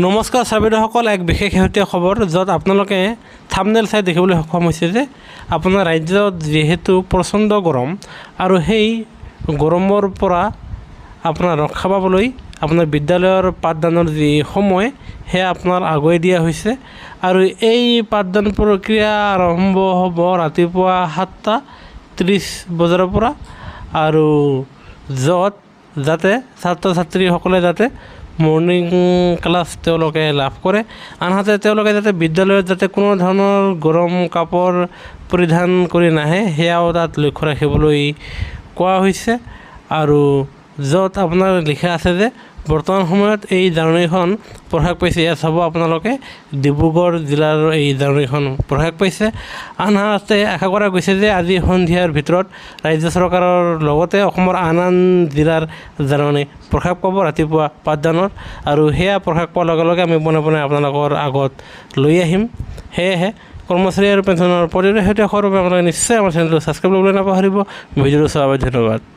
নমস্কাৰ চাবিদসকল, এক বিশেষ শেহতীয়া খবৰ য'ত আপোনালোকে থাম্বনেল চাই দেখিবলৈ সক্ষম হৈছে যে আপোনাৰ ৰাজ্যত যিহেতু প্ৰচণ্ড গৰম আৰু সেই গৰমৰ পৰা আপোনাৰ ৰক্ষা পাবলৈ আপোনাৰ বিদ্যালয়ৰ পাঠদানৰ যি সময় সেয়া আপোনাৰ আগুৱাই দিয়া হৈছে আৰু এই পাঠদান প্ৰক্ৰিয়া আৰম্ভ হ'ব ৰাতিপুৱা 7:30 বজাৰ পৰা আৰু য'ত যাতে ছাত্ৰ ছাত্ৰীসকলে যাতে মৰ্ণিং ক্লাছ তেওঁলোকে লাভ কৰে, আনহাতে তেওঁলোকে যাতে বিদ্যালয়ত যাতে কোনো ধৰণৰ গৰম কাপোৰ পৰিধান কৰি নাহে সেয়াও তাত লক্ষ্য ৰাখিবলৈ কোৱা হৈছে। আৰু য'ত আপোনাৰ লিখা আছে যে বৰ্তমান সময়ত এই জাননীখন প্ৰকাশ পাইছে, ইয়াত চাব আপোনালোকে ডিব্ৰুগড় জিলাৰ এই জাননীখন প্ৰকাশ পাইছে। আনহাতে আশা কৰা গৈছে যে আজি সন্ধিয়াৰ ভিতৰত ৰাজ্য চৰকাৰৰ লগতে অসমৰ আন আন জিলাৰ জাননী প্ৰকাশ পাব ৰাতিপুৱা পাঠদানৰ, আৰু সেয়া প্ৰকাশ পোৱাৰ লগে লগে আমি পোনে পোনে আপোনালোকৰ আগত লৈ আহিম। সেয়েহে কৰ্মচাৰী আৰু পেঞ্চনৰ প্ৰতিটো শেহতীয়া খবৰ আপোনালোকে নিশ্চয় আমাৰ চেনেলটো ছাবস্ক্ৰাইব কৰিবলৈ নাপাহৰিব। ভিডিঅ'টো চোৱাৰ বাবে ধন্যবাদ।